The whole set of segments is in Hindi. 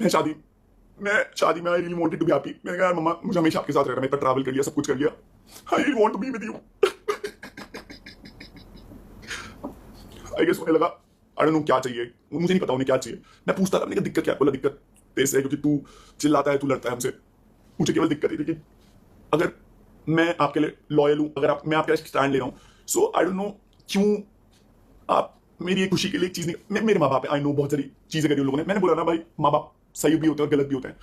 मैं शादी में I really wanted to be happy. मैंने कहा यार मम्मा मुझे हमेशा आपके साथ रहना, मैं इतना ट्रैवल कर लिया, सब कुछ कर लिया, I really want to be with you. I guess उन्हें लगा आई डोंट नो क्या चाहिए, मुझे नहीं पता उन्हें क्या चाहिए। मैं पूछता था, मैंने कहा दिक्कत क्या है? बोला दिक्कत तेरे से है क्योंकि तू चिल्लाता है, तू लड़ता है हमसे। मुझे केवल दिक्कत ये थी कि अगर मैं आपके लिए लॉयल हूं, अगर मैं आपके लिए स्टैंड ले रहा हूं, सो आई डोंट नो क्यों आप मेरी एक खुशी के लिए एक चीज नहीं। मेरे माँ बाप है, आई नो बहुत सारी चीजें करी उन लोगों ने। मैंने बोला ना भाई, माँ बाप सही भी होते हैं और गलत भी होते हैं।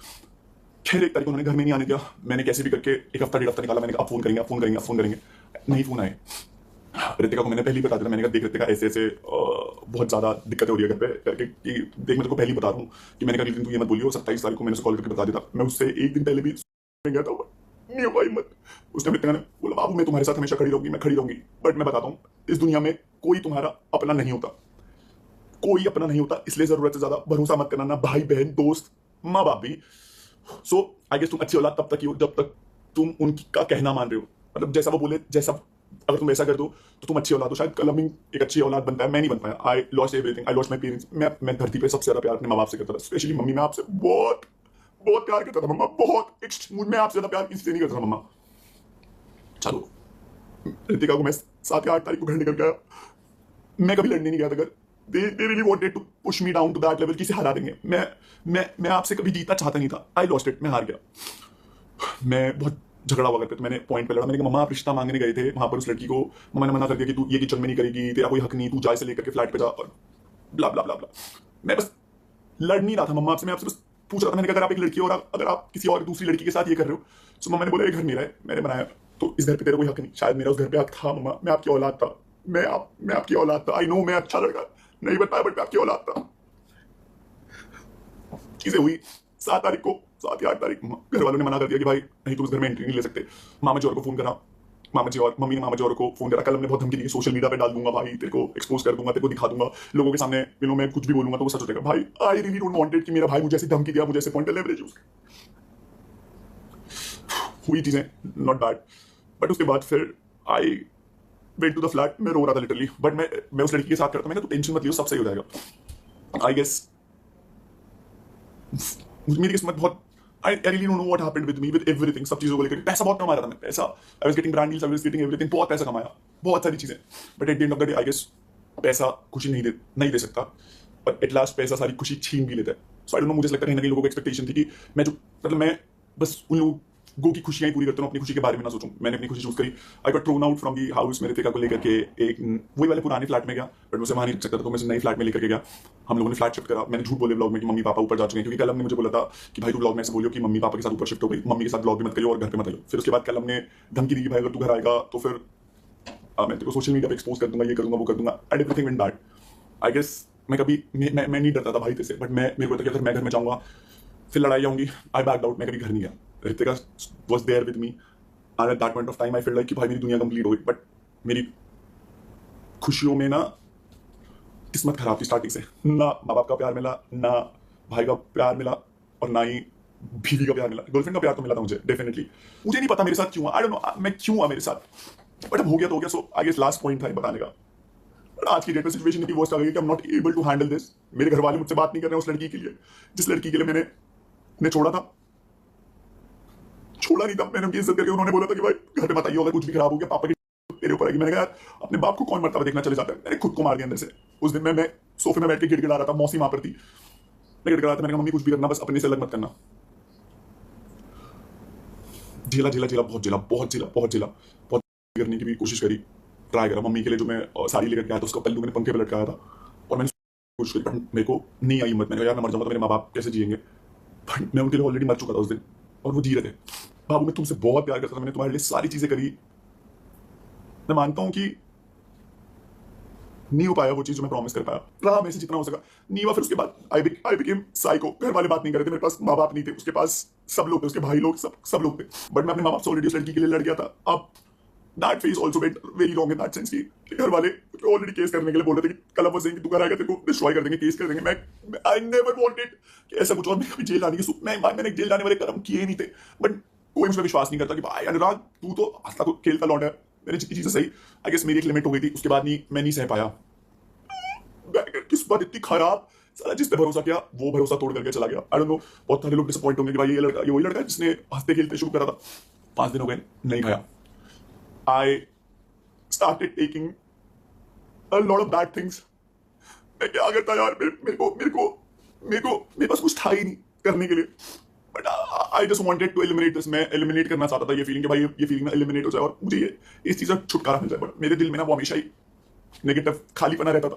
खैर एक तारीख उन्होंने घर में नहीं आने दिया। मैंने कैसे भी करके एक हफ्ता डेढ़ हफ्ता निकाला। मैंने कहा अब फोन करेंगे, अब फोन करेंगे, अब फोन करेंगे, नहीं फोन आए। रितिका को मैंने पहले ही बता दिया था, मैंने कहा देख रितिका ऐसे ऐसे बहुत ज्यादा दिक्कतें हो रही है घर पे करके, कि देख मैं तेरे को पहले ही बता रहा हूँ कि मैंने कहा लेकिन तू ये मत बोलियो। 27 तारीख को मैंने उसे कॉल करके बता दिया था। मैं उससे एक दिन पहले भी गया था, नहीं हुआ हिम्मत। उसने रितिका ने बोला बाबू मैं तुम्हारे साथ हमेशा खड़ी रहूंगी, मैं खड़ी रहूंगी, बट मैं बताता हूँ इस दुनिया में कोई तुम्हारा अपना नहीं होता, कोई अपना नहीं होता, इसलिए जरूरत से ज्यादा भरोसा मत करना, ना भाई बहन दोस्त माँ बाप भी। सो आई गेस तुम अच्छी औलाद तब तक ही हो जब तक तुम उनका कहना मान रहे हो। मतलब जैसा वो बोले, जैसा अगर तुम ऐसा कर दो तो तुम अच्छी औलाद हो। शायद कल अमीन एक अच्छी औलाद बनता है, मैं नहीं बन पाया। I lost everything, I lost my parents. मैं धरती पे सबसे ज्यादा प्यार अपने माँ बाप से करता था, स्पेशली मम्मी। मैं आपसे बहुत बहुत प्यार करता था मम्मा, बहुत। मैं आपसे ज्यादा प्यार किसी से नहीं करता था मम्मा। चलो रितिका को मैं 7 या 8 तारीख को घर निकल गया। मैं कभी लड़ने नहीं गया था घर। They really wanted to push me down to that level, किसे हरा देंगे। मैं आपसे कभी जीतना चाहता नहीं था। आई लॉस्ट इट, मैं हार गया। मैं बहुत झगड़ा हुआ करते थे, मैंने पॉइंट पे लड़ा। मैंने कहा मम्मा आप रिश्ता मांगने गए थे वहां पर उस लड़की को, मम्मा ने मना कर दिया कि तू ये किचन में नहीं करेगी, तेरा कोई हक नहीं, तू जाए से लेकर के फ्लैट पे जा, और ब्ला ब्ला ब्ला ब्ला। मैं बस लड़ नहीं रहा था मम्मा आपसे, मैं आपसे बस पूछ रहा था। मैंने कहा अगर आप एक लड़की हो और अगर आप किसी और दूसरी लड़की के साथ ये कर रहे हो, तो मम्मा ने बोला ये घर मेरा है, मैंने बनाया, तो इस घर पे तेरा कोई हक नहीं। शायद मेरा उस घर पे हक था मम्मा, मैं आपकी औलाद था। मैं आपकी औलाद था। आई नो मैं अच्छा लड़का नहीं बन पाया, बट मैं आपकी औलाद था। चीजें हुई 7 तारीख को, 7 या 8 तारीख घर वालों ने मना कर दिया कि भाई नहीं तुम इस घर में एंट्री नहीं ले सकते। मामा जी और को फोन करा, मामा जी और मम्मी ने मामा जी और को फोन करा। कल हमने बहुत धमकी दी, सोशल मीडिया पे डाल दूंगा भाई, तेरे को एक्सपोज कर दूंगा, तेरे को दिखा दूंगा लोगों के सामने। मैं कुछ भी बोलूंगा तो वो सच हो जाएगा। भाई आई रियली डोंट वांटेड कि मेरा भाई मुझे ऐसी धमकी दिया, मुझे ऐसे पॉइंट पे लेवरेज हुई चीजें, नॉट बैड। बट उसके बाद फिर I went to the flat. मैं रो रहा था लिटरली, बट मैं उस लड़की के साथ करता। मैंने कहा तू टेंशन मत लियो, सब सही हो जाएगा। आई गेस मेरी किस्मत बहुत, I really don't know what happened with me with everything. सब चीजों को लेकर पैसा बहुत कमा रहा था मैं, पैसा, I was getting brand deals, I was getting everything, बहुत पैसा कमाया, बहुत सारी चीजें। But at the end of the day I guess पैसा खुशी नहीं दे सकता, और एट लास्ट पैसा सारी खुशी छीन भी लेता है। सो आई डोंट नो, मुझे लगता है कहीं ना कहीं लोगों को एक्सपेक्टेशन थी कि मैं जो, मतलब मैं बस उन लोगों की खुशियां ही पूरी करता हूँ, अपनी खुशी के बारे में ना सोचूं। मैंने अपनी खुशी चूज करी। I got thrown out from the house. मेरे रितिका को लेकर के एक वही वाले पुराने फ्लैट में गया, बट मुझे वहां नहीं रख सकता था, तो मैं नई फ्लैट में लेकर के गया। हम लोगों ने फ्लैट शिफ्ट करा। मैंने झूठ बोले ब्लॉग में कि मम्मी पापा ऊपर जा चुके हैं, क्योंकि कल हमने मुझे बोला था कि भाई तू ब्लॉग में ऐसे बोलियो कि मम्मी पापा के साथ ऊपर शिफ्ट हो गई, मम्मी के साथ ब्लॉग भी मत करियो और घर पे मत आइयो। फिर उसके बाद कल हमने धमकी दी कि भाई अगर तू घर आएगा तो फिर मैं तेरे को सोशल मीडिया पे एक्सपोज कर दूंगा, ये करूंगा वो कर दूंगा, and everything went bad. I guess मैं कभी मैं नहीं डरता था भाई तेरे से, बट मेरे को था कि अगर मैं घर में जाऊंगा फिर लड़ाई आऊंगी। आई बैक आउट, मैं कभी घर नहीं गया। Ritika was there with me, and at that point of time I feel like कि भाई मेरी दुनिया कंप्लीट हो गई। बट मेरी खुशियों में ना किस्मत खराब थी स्टार्टिंग से। ना माँ बाप का प्यार मिला, ना भाई का प्यार मिला, और ना ही बीवी का प्यार मिला। गर्लफ्रेंड का प्यार तो मिला था मुझे डेफिनेटली। मुझे नहीं पता मेरे साथ क्यों, आई डोंट नो मैं क्यों हुआ मेरे साथ, बट अब हो गया तो हो गया। सो आई गेस लास्ट पॉइंट था ये बताने का। बट आज की डेट में सिचुएशन इतनी वर्स्ट आ गई कि I am not able to handle this. मेरे घर वाले मुझसे बात नहीं कर रहे हैं उस लड़की के लिए, जिस लड़की के लिए मैंने छोड़ा था। छोड़ा नहीं था, मैंने उनकी इज्जत करके, उन्होंने बोला था कि भाई घर पे बताइए अगर कुछ भी खराब हो गया पापा की तेरे ऊपर आएगी। मैंने कहा यार अपने बाप को कौन मरता हुआ देखना चले जाता है। मैंने खुद को मार दिया अंदर से। उस दिन मैं सोफे में बैठ के गिड़गिड़ा रहा था, मौसी वहां पर थी, मैं गिड़गिड़ा रहा था। मैंने कहा मम्मी कुछ भी करना बस अपने से अलग मत करना। झेला झेला झेला, बहुत झेला, बहुत झेला, बहुत झेला, बहुत करने की भी कोशिश करी, ट्राई करा। मम्मी के लिए जो मैं साड़ी लेकर गया था उसका पल्लू मैंने पंखे पर लटकाया था, और मैंने कोशिश करी, बट मेरे को नहीं आई हिम्मत। मैंने कहा यार मैं मर जाऊंगा तो मेरे माँ बाप कैसे जिएंगे। बट मैं उनके लिए ऑलरेडी मर चुका था उस दिन, और वो जी रहे थे। बाबू मैं तुमसे बहुत प्यार करता था, मैंने तुम्हारे लिए सारी चीजें करी। मैं मानता हूं कि नहीं हो पाया वो चीज जो मैं प्रॉमिस कर पाया, रहा मेरे से जितना हो सका, नहीं हुआ। फिर उसके बाद आई बिकेम साइको। घर वाले बात नहीं कर रहे थे, मेरे पास माँ बाप नहीं थे, उसके पास सब लोग थे, उसके भाई लोग, सब लोग थे, बट मैं अपने माँ बाप से ऑलरेडी उस लड़की के लिए लड़ गया था। अब that phase also went very long in that sense कि घर वाले ऑलरेडी केस करने के लिए बोल रहे थे कि कल वो कि तू घर आएगा तेरे को डिस्ट्रॉय कर देंगे, केस कर देंगे। मैं आई नेवर वांटेड कि ऐसा कुछ, और मैं कभी जेल जाने की मैंने जेल जाने वाले कर्म किए नहीं थे, बट कोई मुझ पर विश्वास नहीं करता कि भाई अनुराग तू तो हंसता तो खेलता लौट है। मैंने जितनी चीजें सही, आई गेस मेरी एक लिमिट हो गई थी, उसके बाद नहीं मैं नहीं सह पाया। किस्मत इतनी खराब साला जिस पे भरोसा किया वो भरोसा तोड़ करके चला गया। आई डोंट नो, बहुत सारे लोग डिसअपॉइंट होंगे कि भाई ये लड़का, ये वही लड़का है जिसने हंसते खेलते शुरू करा था। 5 दिन हो गए नहीं खाया। I started taking a lot of bad things. मैं क्या करता यार, मेरे पास कुछ था ही नहीं करने के लिए। But I just wanted to eliminate this. मैं एलिमिनेट करना चाहता था ये फीलिंग कि भाई ये फीलिंग ना एलिमिनेट हो जाए और मुझे ये इस चीज का छुटकारा मिल जाए। बट मेरे दिल में ना वो हमेशा ही नेगेटिव खालीपना रहता था।